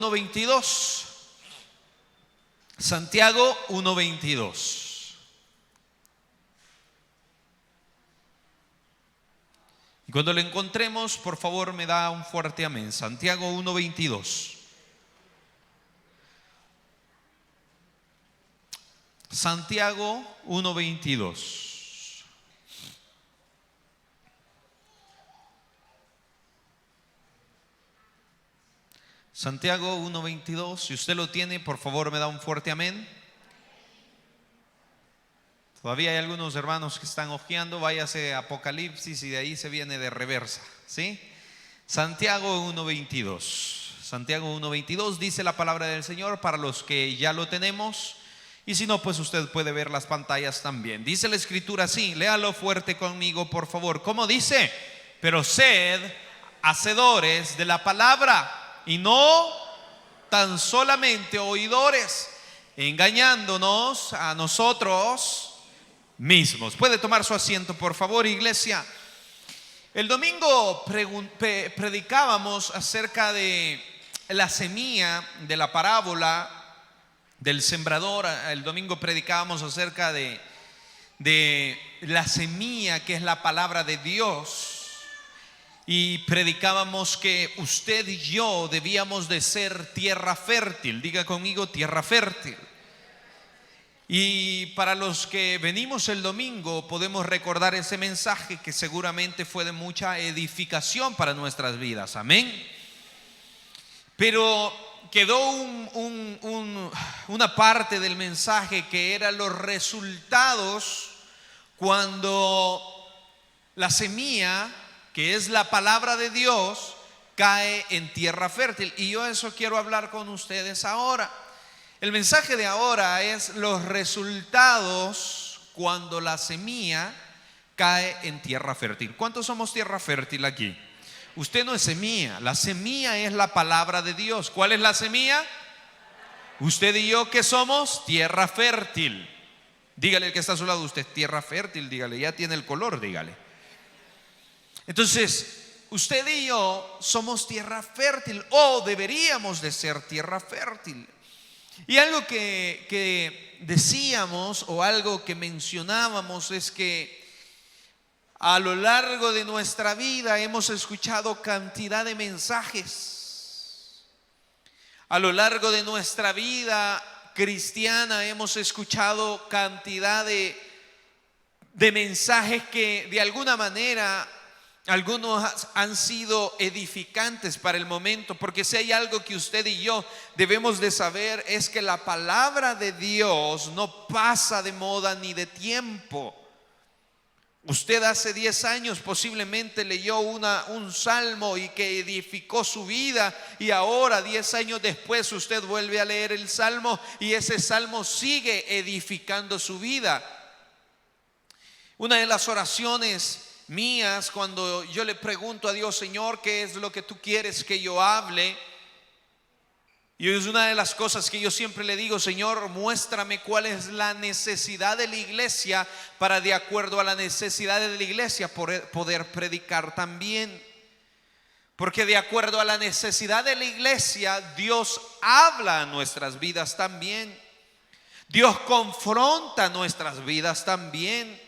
1:22. Santiago 1:22. Y cuando lo encontremos, por favor, me da un fuerte amén. Santiago 1:22. Santiago 1:22. Santiago 1:22. Si usted lo tiene, por favor, me da un fuerte amén. Todavía hay algunos hermanos que están hojeando. Váyase a Apocalipsis y de ahí se viene de reversa, ¿sí? Santiago 1:22. Santiago 1:22 dice la palabra del Señor para los que ya lo tenemos. Y si no, pues usted puede ver las pantallas también. Dice la escritura así, léalo fuerte conmigo, por favor. ¿Cómo dice? Pero sed hacedores de la palabra y no tan solamente oidores, engañándonos a nosotros mismos. Puede tomar su asiento, por favor, iglesia. El domingo predicábamos acerca de la semilla de la parábola del sembrador. El domingo predicábamos acerca de la semilla que es la palabra de Dios. Y predicábamos que usted y yo debíamos de ser tierra fértil. Diga conmigo, tierra fértil. Y para los que venimos el domingo podemos recordar ese mensaje que seguramente fue de mucha edificación para nuestras vidas. Amén. Pero quedó una parte del mensaje que eran los resultados cuando la semilla, que es la palabra de Dios, cae en tierra fértil. Y yo eso quiero hablar con ustedes ahora. El mensaje de ahora es los resultados cuando la semilla cae en tierra fértil. ¿Cuántos somos tierra fértil aquí? Usted no es semilla, la semilla es la palabra de Dios. ¿Cuál es la semilla? Usted y yo, ¿qué somos? Tierra fértil. Dígale al que está a su lado, usted es tierra fértil, dígale, ya tiene el color, dígale. Entonces, usted y yo somos tierra fértil, o deberíamos de ser tierra fértil. Y algo que decíamos, o algo que mencionábamos, es que a lo largo de nuestra vida hemos escuchado cantidad de mensajes. A lo largo de nuestra vida cristiana hemos escuchado cantidad de mensajes que de alguna manera algunos han sido edificantes para el momento, porque si hay algo que usted y yo debemos de saber es que la palabra de Dios no pasa de moda ni de tiempo. Usted hace 10 años posiblemente leyó un salmo y que edificó su vida, y ahora 10 años después usted vuelve a leer el salmo y ese salmo sigue edificando su vida. Una de las oraciones mías, cuando yo le pregunto a Dios, Señor, ¿qué es lo que tú quieres que yo hable? Y es una de las cosas que yo siempre le digo, Señor, muéstrame cuál es la necesidad de la iglesia para, de acuerdo a la necesidad de la iglesia, poder predicar también. Porque de acuerdo a la necesidad de la iglesia, Dios habla a nuestras vidas también. Dios confronta nuestras vidas también.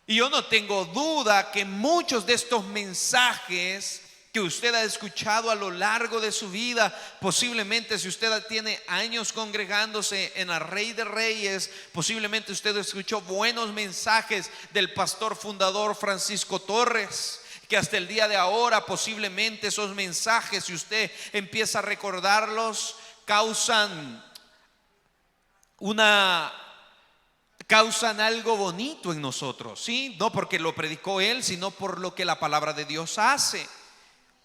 Y yo no tengo duda que muchos de estos mensajes que usted ha escuchado a lo largo de su vida, posiblemente si usted tiene años congregándose en el Rey de Reyes, posiblemente usted escuchó buenos mensajes del pastor fundador Francisco Torres, que hasta el día de ahora posiblemente esos mensajes, si usted empieza a recordarlos, causan algo bonito en nosotros, ¿sí? No porque lo predicó él, sino por lo que la palabra de Dios hace.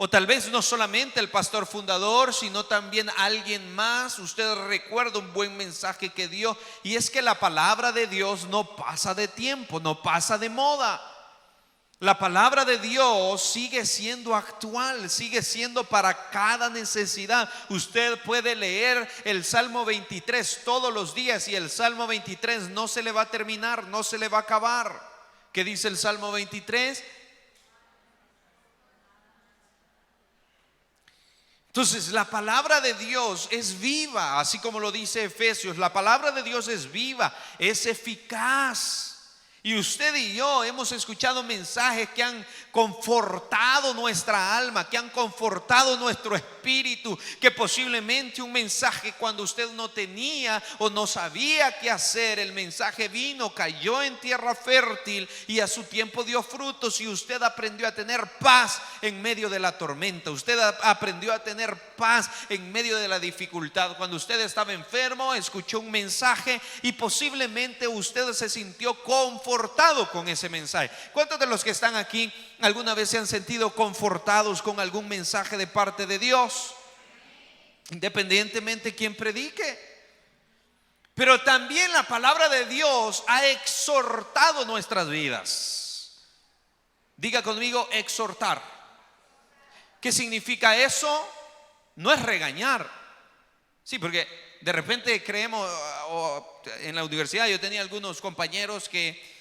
O tal vez no solamente el pastor fundador, sino también alguien más. Usted recuerda un buen mensaje que dio, y es que la palabra de Dios no pasa de tiempo, no pasa de moda. La palabra de Dios sigue siendo actual, sigue siendo para cada necesidad. Usted puede leer el Salmo 23 todos los días y el Salmo 23 no se le va a terminar, no se le va a acabar. ¿Qué dice el Salmo 23? Entonces la palabra de Dios es viva, así como lo dice Efesios. La palabra de Dios es viva, es eficaz. Y usted y yo hemos escuchado mensajes que han confortado nuestra alma, que han confortado nuestro espíritu, que posiblemente un mensaje cuando usted no tenía o no sabía qué hacer, el mensaje vino, cayó en tierra fértil y a su tiempo dio frutos, y usted aprendió a tener paz en medio de la tormenta. Usted aprendió a tener paz en medio de la dificultad. Cuando usted estaba enfermo, escuchó un mensaje y posiblemente usted se sintió confortado con ese mensaje. ¿Cuántos de los que están aquí alguna vez se han sentido confortados con algún mensaje de parte de Dios? Independientemente de quién predique. Pero también la palabra de Dios ha exhortado nuestras vidas. Diga conmigo, exhortar. ¿Qué significa eso? No es regañar. Sí, porque de repente creemos, en la universidad yo tenía algunos compañeros que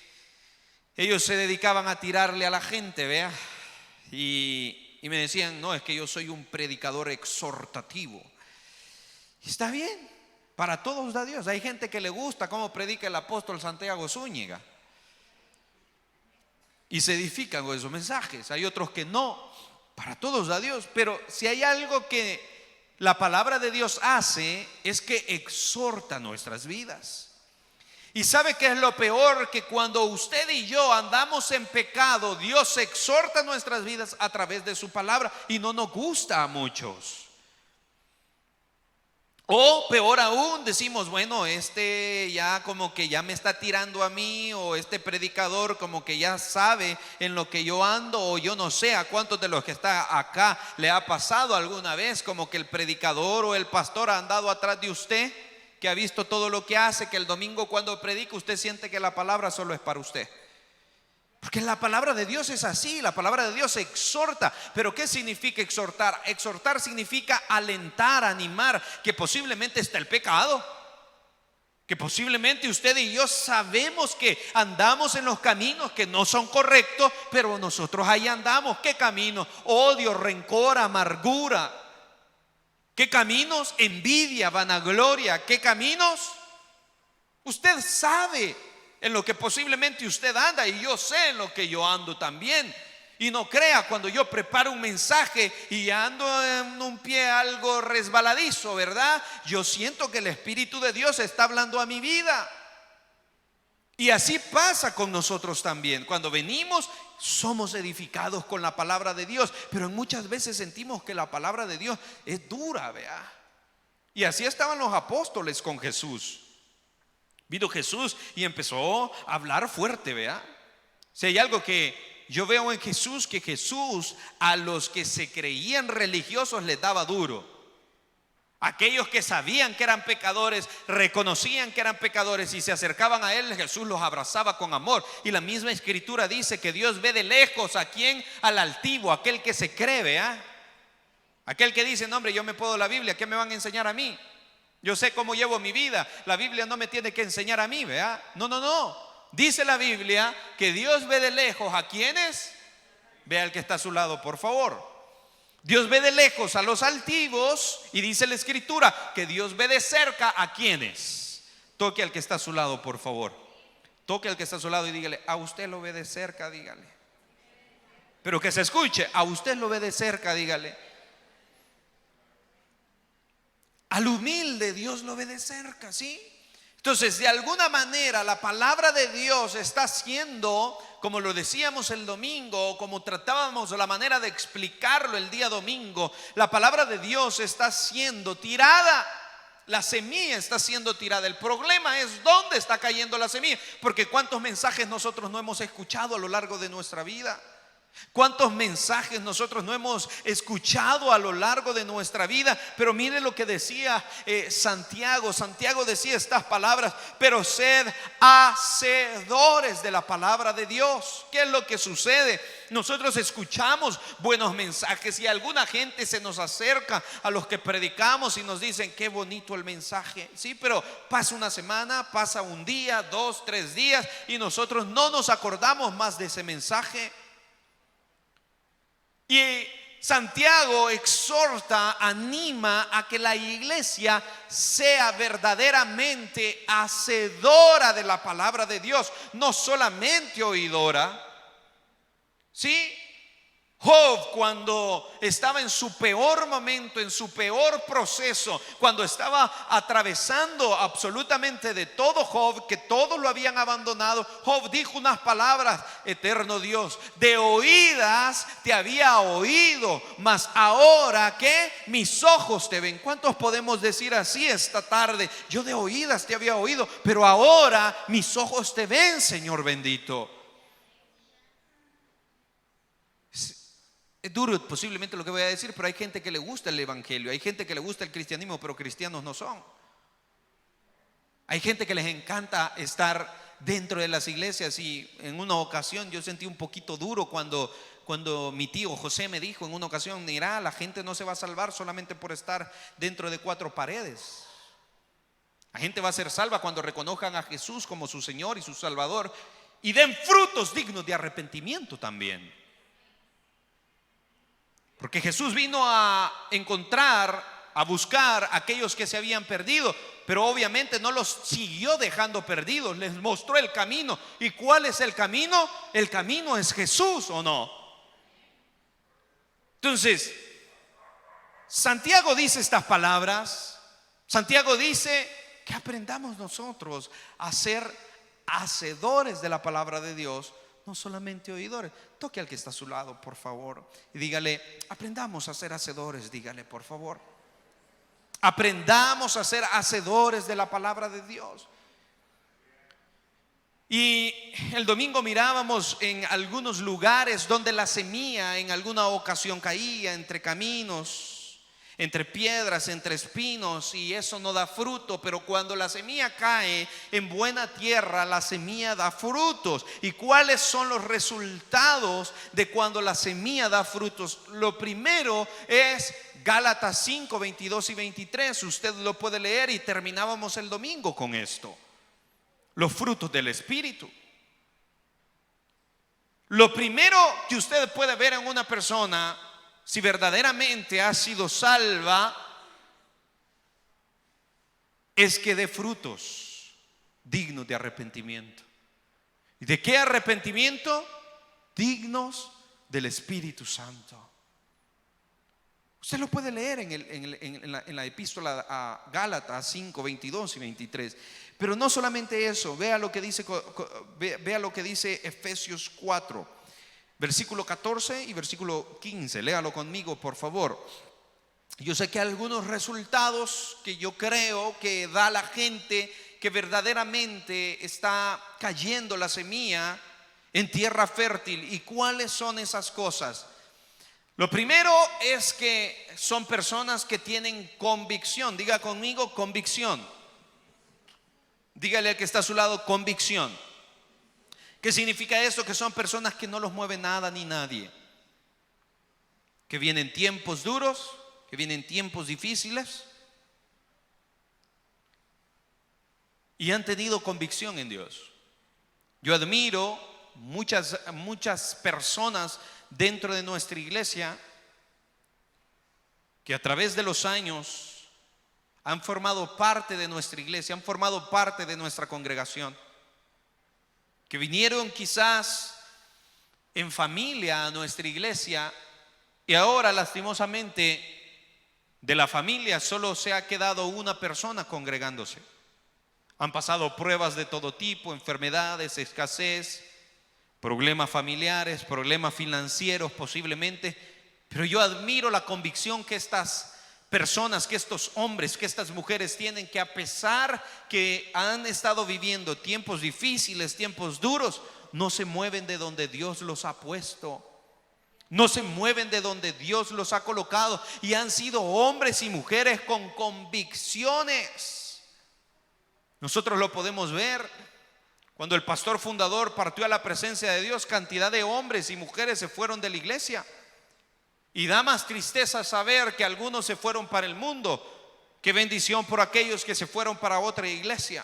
ellos se dedicaban a tirarle a la gente, ¿vea? Y me decían, no, es que yo soy un predicador exhortativo. Y está bien, para todos da Dios. Hay gente que le gusta cómo predica el apóstol Santiago Zúñiga y se edifican con esos mensajes. Hay otros que no, para todos da Dios. Pero si hay algo que la palabra de Dios hace, es que exhorta nuestras vidas. Y ¿sabe qué es lo peor? Que cuando usted y yo andamos en pecado, Dios exhorta nuestras vidas a través de su palabra y no nos gusta a muchos. O peor aún, decimos, bueno, ya como que ya me está tirando a mí, o este predicador como que ya sabe en lo que yo ando, o yo no sé a cuántos de los que está acá le ha pasado alguna vez como que el predicador o el pastor ha andado atrás de usted, que ha visto todo lo que hace, que el domingo cuando predica usted siente que la palabra solo es para usted. Porque la palabra de Dios es así, la palabra de Dios exhorta. Pero ¿qué significa exhortar? Exhortar significa alentar, animar, que posiblemente está el pecado, que posiblemente usted y yo sabemos que andamos en los caminos que no son correctos, pero nosotros ahí andamos. ¿Qué caminos? Odio, rencor, amargura. ¿Qué caminos? Envidia, vanagloria. ¿Qué caminos? Usted sabe en lo que posiblemente usted anda, y yo sé en lo que yo ando también. Y no crea cuando yo preparo un mensaje y ando en un pie algo resbaladizo, ¿verdad? Yo siento que el Espíritu de Dios está hablando a mi vida. Y así pasa con nosotros también. Cuando venimos, somos edificados con la palabra de Dios, pero muchas veces sentimos que la palabra de Dios es dura, ¿vea? Y así estaban los apóstoles con Jesús. Vino Jesús y empezó a hablar fuerte, ¿vea? Si hay algo que yo veo en Jesús, que Jesús a los que se creían religiosos les daba duro. Aquellos que sabían que eran pecadores, reconocían que eran pecadores y se acercaban a Él, Jesús los abrazaba con amor. Y la misma Escritura dice que Dios ve de lejos a quien, al altivo, aquel que se cree, ¿vea? Aquel que dice, no hombre, yo me puedo la Biblia, ¿qué me van a enseñar a mí? Yo sé cómo llevo mi vida, la Biblia no me tiene que enseñar a mí, ¿vea? No. Dice la Biblia que Dios ve de lejos a quienes, vea al que está a su lado, por favor. Dios ve de lejos a los altivos, y dice la Escritura que Dios ve de cerca a quienes. Toque al que está a su lado, por favor. Toque al que está a su lado y dígale, a usted lo ve de cerca, dígale. Pero que se escuche, a usted lo ve de cerca, dígale. Al humilde Dios lo ve de cerca, ¿sí? Entonces, de alguna manera la palabra de Dios está siendo, como lo decíamos el domingo, como tratábamos la manera de explicarlo el día domingo, la palabra de Dios está siendo tirada. La semilla está siendo tirada. El problema es dónde está cayendo la semilla, porque cuántos mensajes nosotros no hemos escuchado a lo largo de nuestra vida. ¿Cuántos mensajes nosotros no hemos escuchado a lo largo de nuestra vida? Pero mire lo que decía Santiago. Santiago decía estas palabras: pero sed hacedores de la palabra de Dios. ¿Qué es lo que sucede? Nosotros escuchamos buenos mensajes y alguna gente se nos acerca a los que predicamos y nos dicen qué bonito el mensaje. Sí, pero pasa una semana, pasa un día, 2, 3 días y nosotros no nos acordamos más de ese mensaje. Y Santiago exhorta, anima a que la iglesia sea verdaderamente hacedora de la palabra de Dios, no solamente oidora. ¿Sí? Job, cuando estaba en su peor momento, en su peor proceso, cuando estaba atravesando absolutamente de todo, Job, que todos lo habían abandonado, Job dijo unas palabras: eterno Dios, de oídas te había oído, mas ahora que mis ojos te ven. ¿Cuántos podemos decir así esta tarde? Yo de oídas te había oído, pero ahora mis ojos te ven, Señor bendito. Es duro posiblemente lo que voy a decir, pero hay gente que le gusta el evangelio, hay gente que le gusta el cristianismo, pero cristianos no son. Hay gente que les encanta estar dentro de las iglesias, y en una ocasión yo sentí un poquito duro cuando mi tío José me dijo en una ocasión: mira, la gente no se va a salvar solamente por estar dentro de cuatro paredes. La gente va a ser salva cuando reconozcan a Jesús como su Señor y su Salvador y den frutos dignos de arrepentimiento también. Porque Jesús vino a encontrar, a buscar a aquellos que se habían perdido, pero obviamente no los siguió dejando perdidos, les mostró el camino. ¿Y cuál es el camino? El camino es Jesús, ¿o no? Entonces, Santiago dice estas palabras. Santiago dice que aprendamos nosotros a ser hacedores de la palabra de Dios, no solamente oidores. Toque al que está a su lado, por favor, y dígale: aprendamos a ser hacedores. Dígale, por favor, aprendamos a ser hacedores de la palabra de Dios. Y el domingo mirábamos en algunos lugares donde la semilla en alguna ocasión caía entre caminos, entre piedras, entre espinos, y eso no da fruto. Pero cuando la semilla cae en buena tierra, la semilla da frutos. ¿Y cuáles son los resultados de cuando la semilla da frutos? Lo primero es Gálatas 5, 22 y 23. Usted lo puede leer, y terminábamos el domingo con esto: los frutos del Espíritu. Lo primero que usted puede ver en una persona, si verdaderamente ha sido salva, es que dé frutos dignos de arrepentimiento. ¿Y de qué arrepentimiento? Dignos del Espíritu Santo. Usted lo puede leer en la epístola a Gálatas 5, 22 y 23. Pero no solamente eso, vea lo que dice Efesios 4. Versículo 14 y versículo 15, léalo conmigo, por favor. Yo sé que algunos resultados que yo creo que da la gente que verdaderamente está cayendo la semilla en tierra fértil. ¿Y cuáles son esas cosas? Lo primero es que son personas que tienen convicción. Diga conmigo, convicción. Dígale al que está a su lado, convicción. ¿Qué significa esto? Que son personas que no los mueve nada ni nadie, que vienen tiempos duros, que vienen tiempos difíciles, y han tenido convicción en Dios. Yo admiro muchas personas dentro de nuestra iglesia que a través de los años han formado parte de nuestra iglesia, han formado parte de nuestra congregación, que vinieron quizás en familia a nuestra iglesia, y ahora lastimosamente de la familia solo se ha quedado una persona congregándose. Han pasado pruebas de todo tipo, enfermedades, escasez, problemas familiares, problemas financieros posiblemente, pero yo admiro la convicción que estas personas, que estos hombres, que estas mujeres tienen, que a pesar que han estado viviendo tiempos difíciles, tiempos duros, no se mueven de donde Dios los ha puesto, no se mueven de donde Dios los ha colocado, y han sido hombres y mujeres con convicciones. Nosotros lo podemos ver cuando el pastor fundador partió a la presencia de Dios. Cantidad de hombres y mujeres se fueron de la iglesia. Y da más tristeza saber que algunos se fueron para el mundo. Qué bendición por aquellos que se fueron para otra iglesia.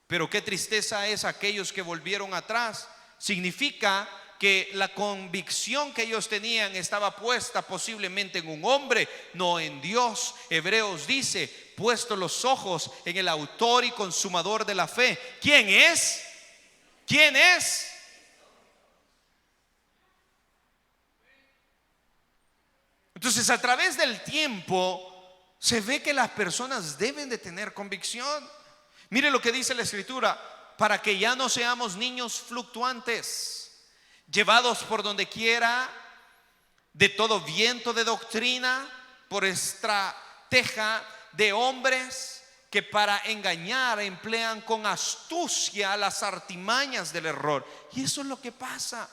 Pero qué tristeza es aquellos que volvieron atrás. Significa que la convicción que ellos tenían estaba puesta posiblemente en un hombre, no en Dios. Hebreos dice: puesto los ojos en el autor y consumador de la fe. ¿Quién es? ¿Quién es? Entonces, a través del tiempo se ve que las personas deben de tener convicción. Mire lo que dice la Escritura: para que ya no seamos niños fluctuantes, llevados por donde quiera de todo viento de doctrina, por estrategia de hombres que para engañar emplean con astucia las artimañas del error. Y eso es lo que pasa.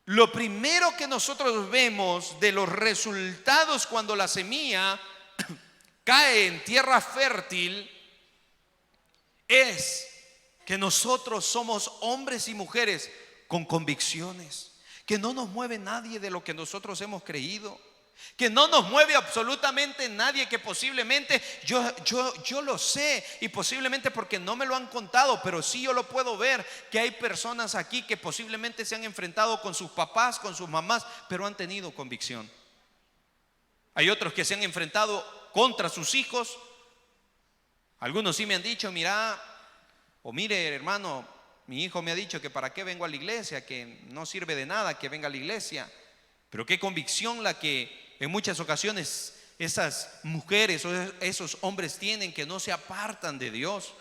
Lo primero que nosotros vemos de los resultados cuando la semilla cae en tierra fértil es que nosotros somos hombres y mujeres con convicciones, que no nos mueve nadie de lo que nosotros hemos creído, que no nos mueve absolutamente nadie, que posiblemente yo lo sé, y posiblemente porque no me lo han contado, pero sí yo lo puedo ver, que hay personas aquí que posiblemente se han enfrentado con sus papás, con sus mamás, pero han tenido convicción. Hay otros que se han enfrentado contra sus hijos. Algunos sí me han dicho: mira, o mire, hermano, mi hijo me ha dicho que para qué vengo a la iglesia, que no sirve de nada que venga a la iglesia. Pero qué convicción la que en muchas ocasiones esas mujeres o esos hombres tienen, que no se apartan de Dios.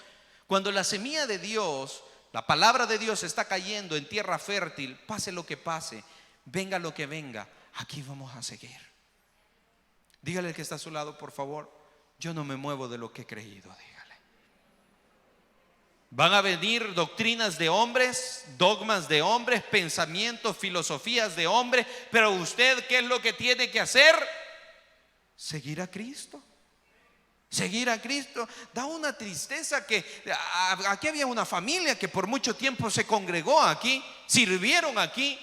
Cuando la semilla de Dios, la palabra de Dios, está cayendo en tierra fértil, pase lo que pase, venga lo que venga, aquí vamos a seguir. Dígale al que está a su lado, por favor: yo no me muevo de lo que he creído. Dígale. Van a venir doctrinas de hombres, dogmas de hombres, pensamientos, filosofías de hombres, pero usted, ¿qué es lo que tiene que hacer? Seguir a Cristo. Seguir a Cristo. Da una tristeza que aquí había una familia que por mucho tiempo se congregó aquí, sirvieron aquí,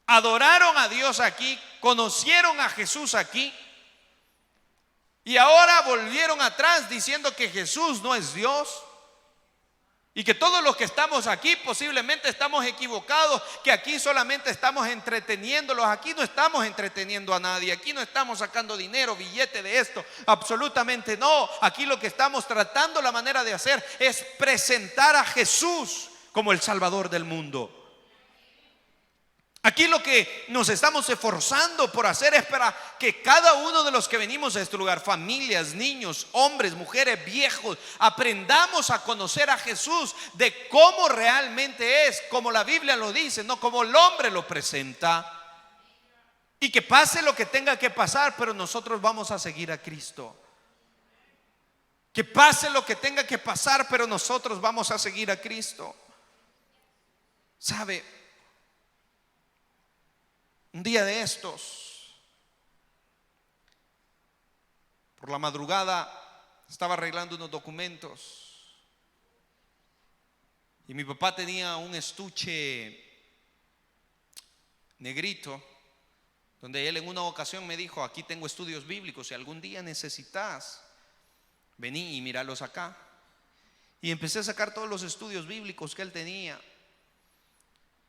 adoraron a Dios aquí, conocieron a Jesús aquí, y ahora volvieron atrás diciendo que Jesús no es Dios, y que todos los que estamos aquí posiblemente estamos equivocados, que aquí solamente estamos entreteniéndolos. Aquí no estamos entreteniendo a nadie, aquí no estamos sacando dinero, billete de esto, absolutamente no. Aquí lo que estamos tratando, la manera de hacer, es presentar a Jesús como el Salvador del mundo. Aquí lo que nos estamos esforzando por hacer es para que cada uno de los que venimos a este lugar, familias, niños, hombres, mujeres, viejos, aprendamos a conocer a Jesús de cómo realmente es, como la Biblia lo dice, no como el hombre lo presenta. Y que pase lo que tenga que pasar, pero nosotros vamos a seguir a Cristo. Que pase lo que tenga que pasar, pero nosotros vamos a seguir a Cristo. ¿Sabe? Un día de estos, por la madrugada, estaba arreglando unos documentos y mi papá tenía un estuche negrito donde él en una ocasión me dijo: aquí tengo estudios bíblicos, si algún día necesitas, vení y míralos acá. Y empecé a sacar todos los estudios bíblicos que él tenía.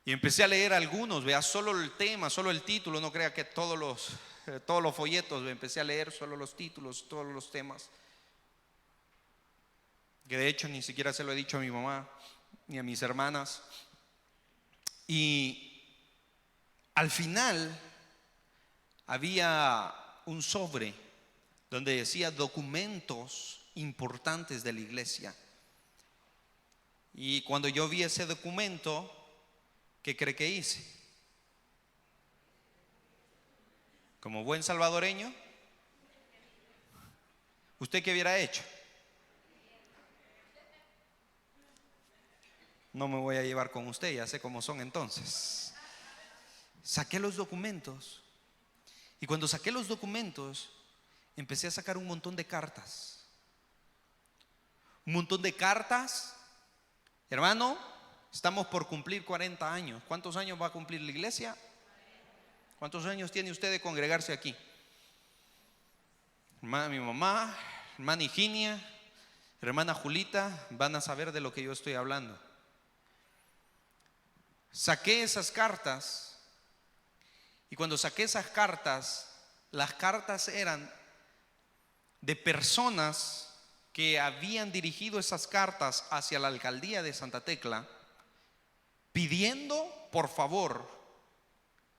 Y empecé a leer algunos, vea, solo el tema, solo el título, no crea que todos los folletos, empecé a leer solo los títulos, todos los temas. Que de hecho ni siquiera se lo he dicho a mi mamá ni a mis hermanas. Y al final había un sobre donde decía documentos importantes de la iglesia. Y cuando yo vi ese documento, ¿qué cree que hice? Como buen salvadoreño, ¿usted qué hubiera hecho? No me voy a llevar con usted, ya sé cómo son entonces. Saqué los documentos, y cuando saqué los documentos empecé a sacar un montón de cartas. Un montón de cartas, hermano. Estamos por cumplir 40 años. ¿Cuántos años va a cumplir la iglesia? ¿Cuántos años tiene usted de congregarse aquí? Mi mamá, hermana Higinia, hermana Julita van a saber de lo que yo estoy hablando. saqué esas cartas, y cuando saqué esas cartas, las cartas eran de personas que habían dirigido esas cartas hacia la alcaldía de Santa Tecla, pidiendo por favor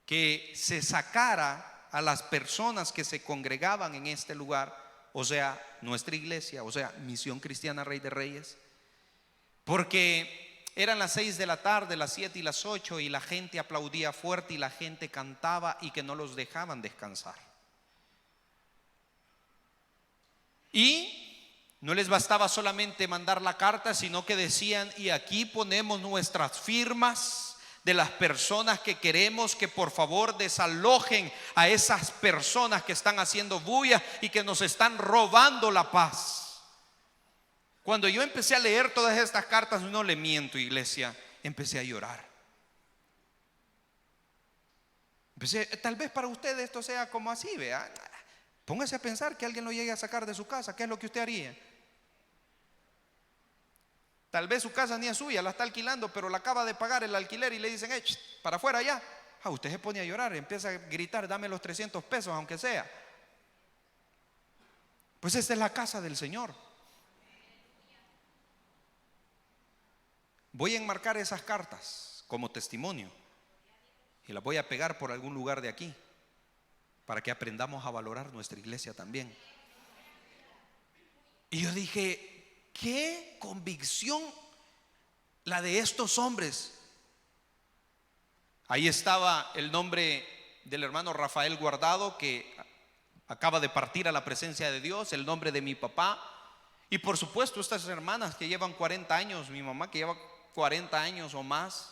que se sacara a las personas que se congregaban en este lugar, o sea, nuestra iglesia, o sea, Misión Cristiana Rey de Reyes, porque eran las 6 de la tarde, las 7 y las 8, y la gente aplaudía fuerte y la gente cantaba y que no los dejaban descansar. Y no les bastaba solamente mandar la carta, sino que decían: y aquí ponemos nuestras firmas de las personas que queremos que por favor desalojen a esas personas que están haciendo bulla y que nos están robando la paz. Cuando yo empecé a leer todas estas cartas, no le miento, iglesia, empecé a llorar. Tal vez para usted esto sea como así, vea. Póngase a pensar que alguien lo llegue a sacar de su casa. ¿Qué es lo que usted haría? Tal vez su casa ni es suya, la está alquilando, pero la acaba de pagar el alquiler y le dicen: para afuera ya. Usted se pone a llorar, empieza a gritar: dame los 300 pesos aunque sea. Pues esta es la casa del Señor. Voy a enmarcar esas cartas como testimonio y las voy a pegar por algún lugar de aquí, para que aprendamos a valorar nuestra iglesia también. Y yo dije: qué convicción la de estos hombres. Ahí estaba el nombre del hermano Rafael Guardado, que acaba de partir a la presencia de Dios, el nombre de mi papá, y por supuesto estas hermanas que llevan 40 años, mi mamá que lleva 40 años o más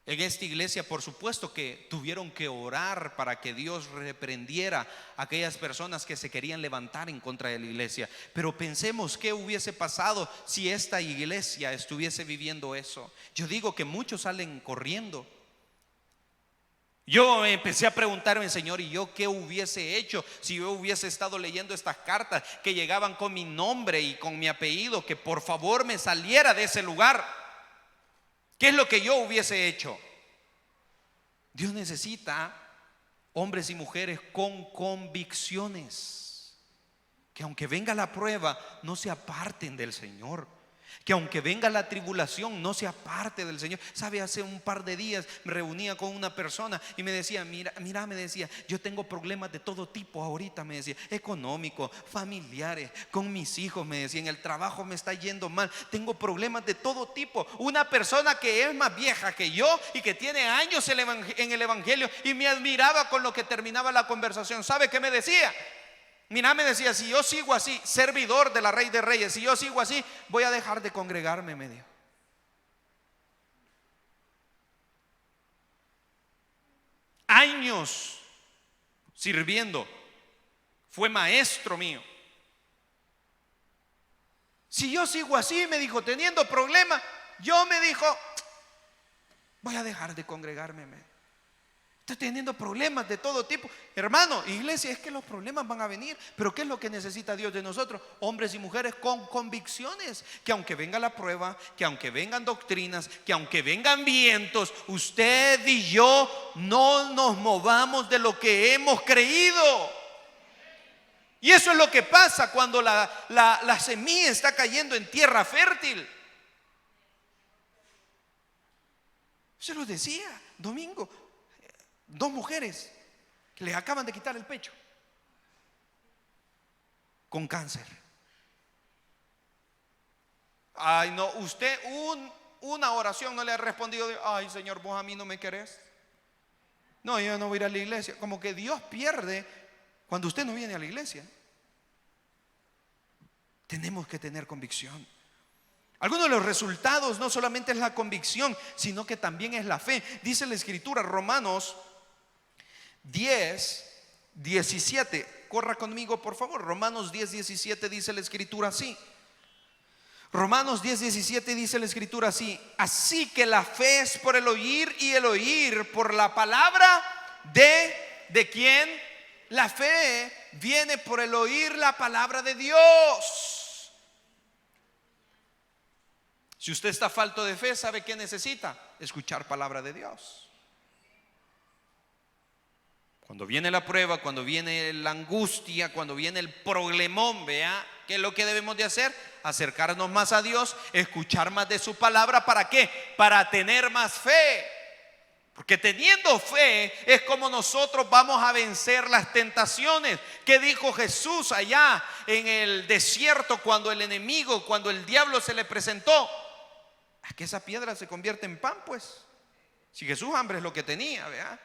en esta iglesia. Por supuesto que tuvieron que orar para que Dios reprendiera a aquellas personas que se querían levantar en contra de la iglesia. Pero pensemos qué hubiese pasado si esta iglesia estuviese viviendo eso. Yo digo que muchos salen corriendo. Yo empecé a preguntarme: Señor, ¿y yo qué hubiese hecho si yo hubiese estado leyendo estas cartas que llegaban con mi nombre y con mi apellido, que por favor me saliera de ese lugar? ¿Qué es lo que yo hubiese hecho? Dios necesita hombres y mujeres con convicciones, que aunque venga la prueba no se aparten del Señor, que aunque venga la tribulación no se aparte del Señor. Sabe, hace un par de días me reunía con una persona y me decía: mira, me decía, yo tengo problemas de todo tipo ahorita, me decía, económicos, familiares, con mis hijos, me decía, en el trabajo me está yendo mal, tengo problemas de todo tipo. Una persona que es más vieja que yo y que tiene años en el evangelio, y me admiraba con lo que terminaba la conversación. ¿Sabe qué me decía? Mira, me decía: si yo sigo así, servidor de la Rey de Reyes, si yo sigo así, voy a dejar de congregarme, me dijo. Años sirviendo, fue maestro mío. Si yo sigo así, me dijo, teniendo problemas, yo, me dijo, voy a dejar de congregarme, me dijo. Estoy teniendo problemas de todo tipo. Hermano, iglesia, es que los problemas van a venir, pero ¿qué es lo que necesita Dios de nosotros? Hombres y mujeres con convicciones, que aunque venga la prueba, que aunque vengan doctrinas, que aunque vengan vientos, usted y yo no nos movamos de lo que hemos creído. Y eso es lo que pasa cuando la semilla está cayendo en tierra fértil. Se lo decía domingo. 2 mujeres que les acaban de quitar el pecho con cáncer. Ay, no, usted una oración no le ha respondido de: ay, Señor, vos a mí no me querés. No, yo no voy a ir a la iglesia. Como que Dios pierde cuando usted no viene a la iglesia. Tenemos que tener convicción. Algunos de los resultados no solamente es la convicción, sino que también es la fe. Dice la escritura, Romanos 10:17. Corra conmigo, por favor. Romanos 10:17 dice la escritura así. Romanos 10:17 dice la escritura así: así que la fe es por el oír, y el oír por la palabra ¿de quién? La fe viene por el oír la palabra de Dios. Si usted está falto de fe, ¿sabe qué necesita? Escuchar palabra de Dios. Cuando viene la prueba, cuando viene la angustia, cuando viene el problemón, vea, ¿qué es lo que debemos de hacer? Acercarnos más a Dios, escuchar más de su palabra. ¿Para qué? Para tener más fe. Porque teniendo fe es como nosotros vamos a vencer las tentaciones. ¿Qué dijo Jesús allá en el desierto cuando el enemigo, cuando el diablo se le presentó? ¿A que esa piedra se convierte en pan? Pues si Jesús hambre es lo que tenía, vea.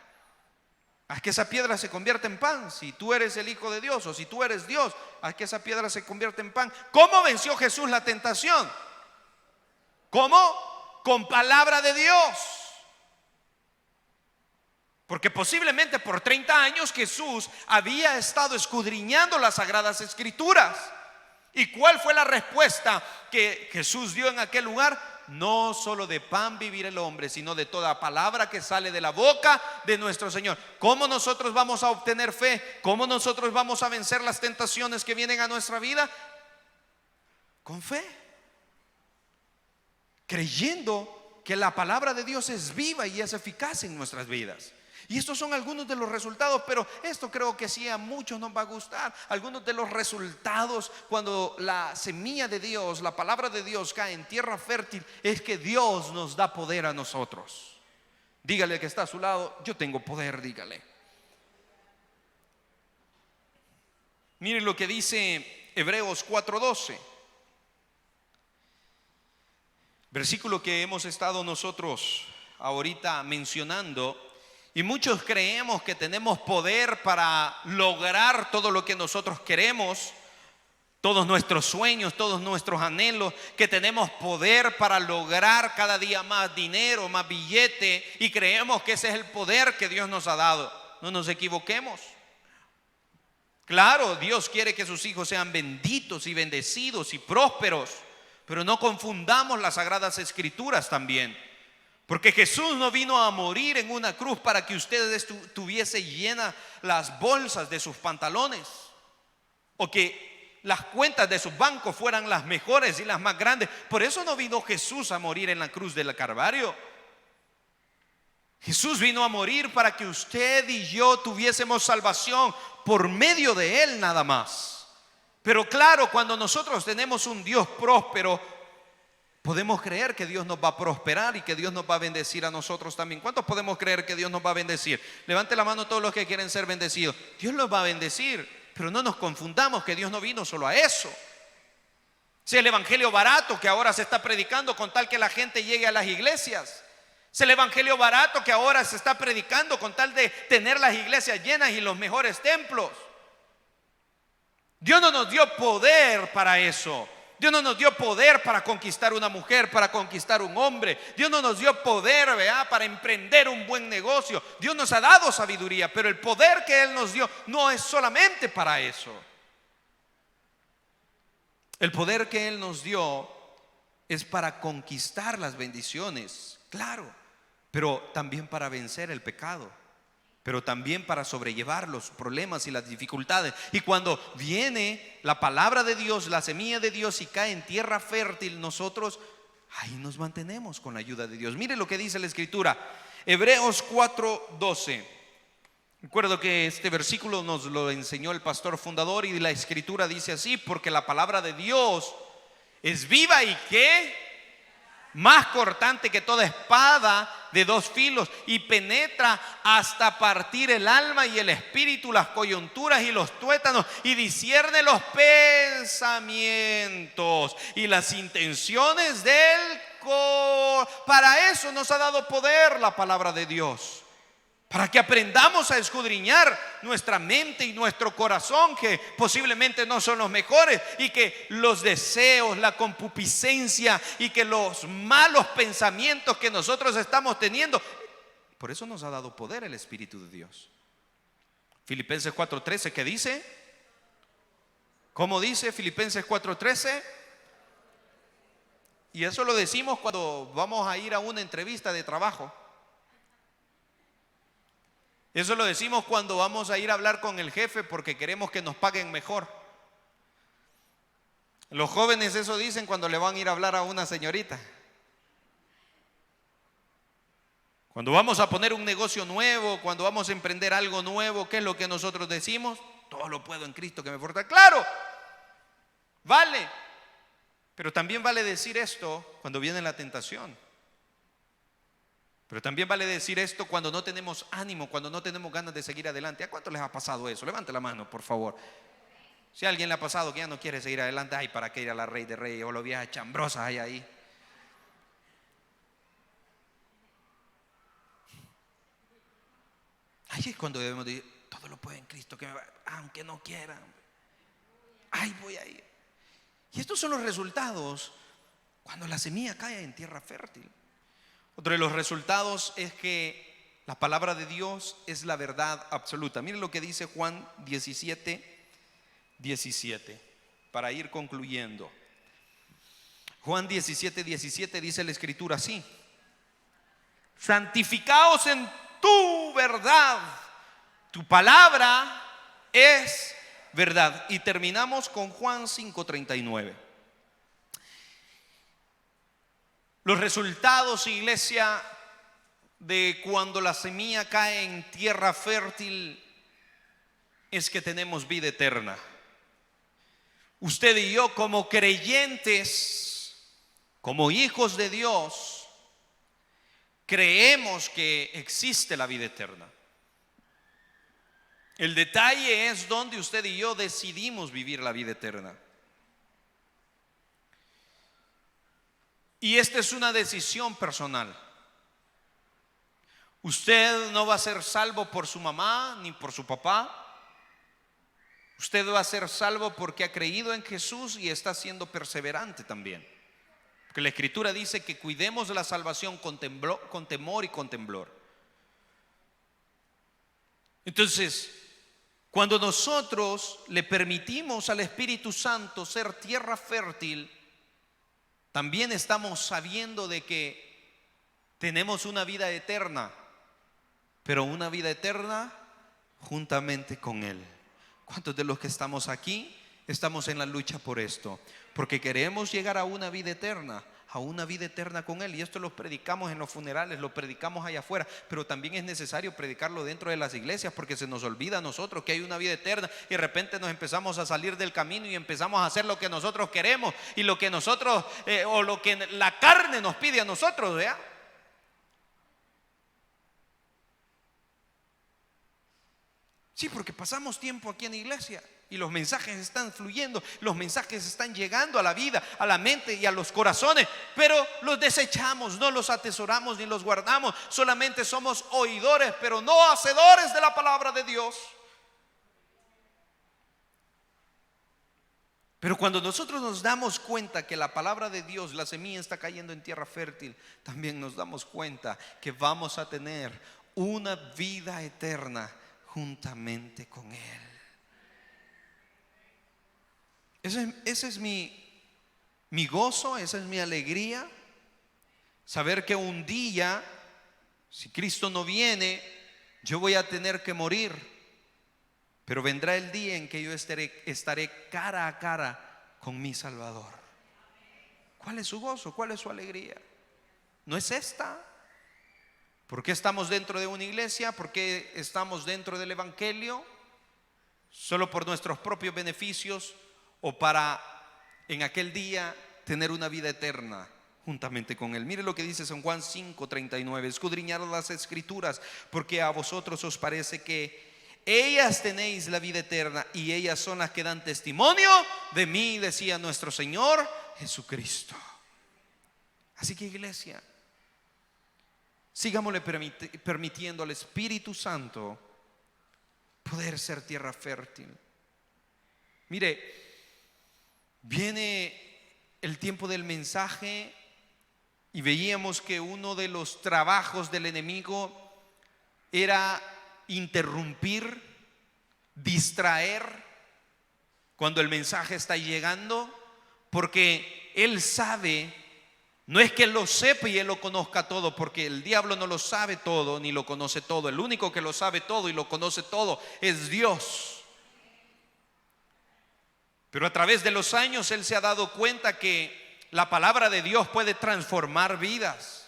Haz que esa piedra se convierta en pan. Si tú eres el Hijo de Dios o si tú eres Dios, haz que esa piedra se convierta en pan. ¿Cómo venció Jesús la tentación? ¿Cómo? Con palabra de Dios. Porque posiblemente por 30 años Jesús había estado escudriñando las Sagradas Escrituras. ¿Y cuál fue la respuesta que Jesús dio en aquel lugar? No solo de pan vivir el hombre, sino de toda palabra que sale de la boca de nuestro Señor. ¿Cómo nosotros vamos a obtener fe? ¿Cómo nosotros vamos a vencer las tentaciones que vienen a nuestra vida? Con fe, creyendo que la palabra de Dios es viva y es eficaz en nuestras vidas. Y estos son algunos de los resultados, pero esto creo que sí a muchos nos va a gustar. Algunos de los resultados cuando la semilla de Dios, la palabra de Dios cae en tierra fértil, es que Dios nos da poder a nosotros. Dígale que está a su lado: yo tengo poder, dígale. Mire lo que dice Hebreos 4:12, versículo que hemos estado nosotros ahorita mencionando. Y muchos creemos que tenemos poder para lograr todo lo que nosotros queremos, todos nuestros sueños, todos nuestros anhelos, que tenemos poder para lograr cada día más dinero, más billete, y creemos que ese es el poder que Dios nos ha dado. No nos equivoquemos. Claro, Dios quiere que sus hijos sean benditos y bendecidos y prósperos, pero no confundamos las Sagradas Escrituras también. Porque Jesús no vino a morir en una cruz para que ustedes tuviese llenas las bolsas de sus pantalones, o que las cuentas de sus bancos fueran las mejores y las más grandes. Por eso no vino Jesús a morir en la cruz del Calvario. Jesús vino a morir para que usted y yo tuviésemos salvación por medio de Él nada más. Pero claro, cuando nosotros tenemos un Dios próspero, podemos creer que Dios nos va a prosperar y que Dios nos va a bendecir a nosotros también. ¿Cuántos podemos creer que Dios nos va a bendecir? Levante la mano todos los que quieren ser bendecidos. Dios los va a bendecir, pero no nos confundamos que Dios no vino solo a eso. Es el evangelio barato que ahora se está predicando con tal que la gente llegue a las iglesias. Es el evangelio barato que ahora se está predicando con tal de tener las iglesias llenas y los mejores templos. Dios no nos dio poder para eso. Dios no nos dio poder para conquistar una mujer, para conquistar un hombre. Dios no nos dio poder, ¿verdad?, para emprender un buen negocio. Dios nos ha dado sabiduría, pero el poder que Él nos dio no es solamente para eso. El poder que Él nos dio es para conquistar las bendiciones, claro, pero también para vencer el pecado, pero también para sobrellevar los problemas y las dificultades. Y cuando viene la palabra de Dios, la semilla de Dios, y cae en tierra fértil, nosotros ahí nos mantenemos con la ayuda de Dios. Mire lo que dice la Escritura, Hebreos 4:12. Recuerdo que este versículo nos lo enseñó el pastor fundador, y la Escritura dice así: porque la palabra de Dios es viva y ¿qué? Más cortante que toda espada de dos filos, y penetra hasta partir el alma y el espíritu, las coyunturas y los tuétanos, y discierne los pensamientos y las intenciones del corazón. Para eso nos ha dado poder la palabra de Dios, para que aprendamos a escudriñar nuestra mente y nuestro corazón, que posiblemente no son los mejores, y que los deseos, la concupiscencia y que los malos pensamientos que nosotros estamos teniendo. Por eso nos ha dado poder el Espíritu de Dios. Filipenses 4:13, ¿qué dice? ¿Cómo dice Filipenses 4:13? Y eso lo decimos cuando vamos a ir a una entrevista de trabajo. Eso lo decimos cuando vamos a ir a hablar con el jefe porque queremos que nos paguen mejor. Los jóvenes eso dicen cuando le van a ir a hablar a una señorita. Cuando vamos a poner un negocio nuevo, cuando vamos a emprender algo nuevo, ¿qué es lo que nosotros decimos? Todo lo puedo en Cristo que me fortalece. Claro, vale. Pero también vale decir esto cuando viene la tentación. Pero también vale decir esto cuando no tenemos ánimo, cuando no tenemos ganas de seguir adelante. ¿A cuánto les ha pasado eso? Levante la mano, por favor. Si a alguien le ha pasado que ya no quiere seguir adelante, ay, ¿para qué ir a la Rey de Reyes o las viejas chambrosas hay ahí? Ahí es cuando debemos decir, todo lo puede en Cristo que me va, aunque no quieran. Ay, voy a ir. Y estos son los resultados cuando la semilla cae en tierra fértil. Otro de los resultados es que la palabra de Dios es la verdad absoluta. Miren lo que dice Juan 17:17, para ir concluyendo. Juan 17:17 dice la escritura así: santificaos en tu verdad, tu palabra es verdad. Y terminamos con Juan 5:39. Los resultados, iglesia, de cuando la semilla cae en tierra fértil es que tenemos vida eterna. Usted y yo, como creyentes, como hijos de Dios, creemos que existe la vida eterna. El detalle es donde usted y yo decidimos vivir la vida eterna. Y esta es una decisión personal. Usted no va a ser salvo por su mamá ni por su papá. Usted va a ser salvo porque ha creído en Jesús y está siendo perseverante también. Porque la Escritura dice que cuidemos de la salvación con temor y con temblor. Entonces, cuando nosotros le permitimos al Espíritu Santo ser tierra fértil, también estamos sabiendo de que tenemos una vida eterna, pero una vida eterna juntamente con Él. ¿Cuántos de los que estamos aquí estamos en la lucha por esto? Porque queremos llegar a una vida eterna con Él. Y esto lo predicamos en los funerales, lo predicamos allá afuera, pero también es necesario predicarlo dentro de las iglesias, porque se nos olvida a nosotros que hay una vida eterna y de repente nos empezamos a salir del camino y empezamos a hacer lo que nosotros queremos y lo que nosotros o lo que la carne nos pide a nosotros, ¿verdad? Sí, porque pasamos tiempo aquí en la iglesia y los mensajes están fluyendo, los mensajes están llegando a la vida, a la mente y a los corazones, pero los desechamos, no los atesoramos ni los guardamos, solamente somos oidores, pero no hacedores de la palabra de Dios. Pero cuando nosotros nos damos cuenta que la palabra de Dios, la semilla está cayendo en tierra fértil, también nos damos cuenta que vamos a tener una vida eterna juntamente con Él. Ese es mi gozo, esa es mi alegría. Saber que un día, si Cristo no viene, yo voy a tener que morir. Pero vendrá el día en que yo estaré cara a cara con mi Salvador. ¿Cuál es su gozo? ¿Cuál es su alegría? ¿No es esta? ¿Por qué estamos dentro de una iglesia? ¿Por qué estamos dentro del evangelio? ¿Solo por nuestros propios beneficios o para en aquel día tener una vida eterna juntamente con Él? Mire lo que dice San Juan 5:39: escudriñad las escrituras, porque a vosotros os parece que ellas tenéis la vida eterna y ellas son las que dan testimonio de mí, decía nuestro Señor Jesucristo. Así que, iglesia, sigámosle permitiendo al Espíritu Santo poder ser tierra fértil. Mire, viene el tiempo del mensaje y veíamos que uno de los trabajos del enemigo era interrumpir, distraer cuando el mensaje está llegando, porque él sabe. No es que él lo sepa y él lo conozca todo, porque el diablo no lo sabe todo ni lo conoce todo. El único que lo sabe todo y lo conoce todo es Dios. Pero a través de los años él se ha dado cuenta que la palabra de Dios puede transformar vidas.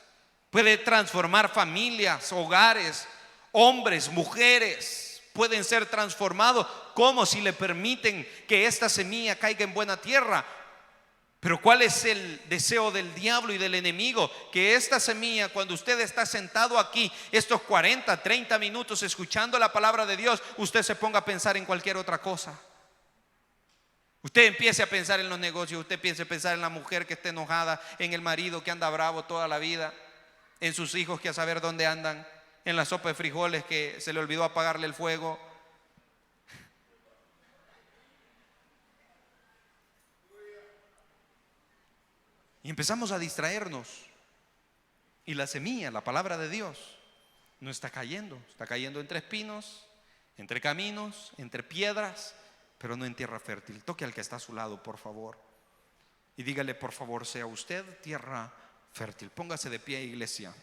Puede transformar familias, hogares, hombres, mujeres. Pueden ser transformados como si le permiten que esta semilla caiga en buena tierra. Pero ¿cuál es el deseo del diablo y del enemigo? Que esta semilla, cuando usted está sentado aquí, estos 40, 30 minutos escuchando la palabra de Dios, usted se ponga a pensar en cualquier otra cosa. Usted empiece a pensar en los negocios, usted empiece a pensar en la mujer que está enojada, en el marido que anda bravo toda la vida, en sus hijos que a saber dónde andan, en la sopa de frijoles que se le olvidó apagarle el fuego. Y empezamos a distraernos. Y la semilla, la palabra de Dios, no está cayendo. Está cayendo entre espinos, entre caminos, entre piedras, pero no en tierra fértil. Toque al que está a su lado, por favor. Y dígale, por favor, sea usted tierra fértil. Póngase de pie, iglesia.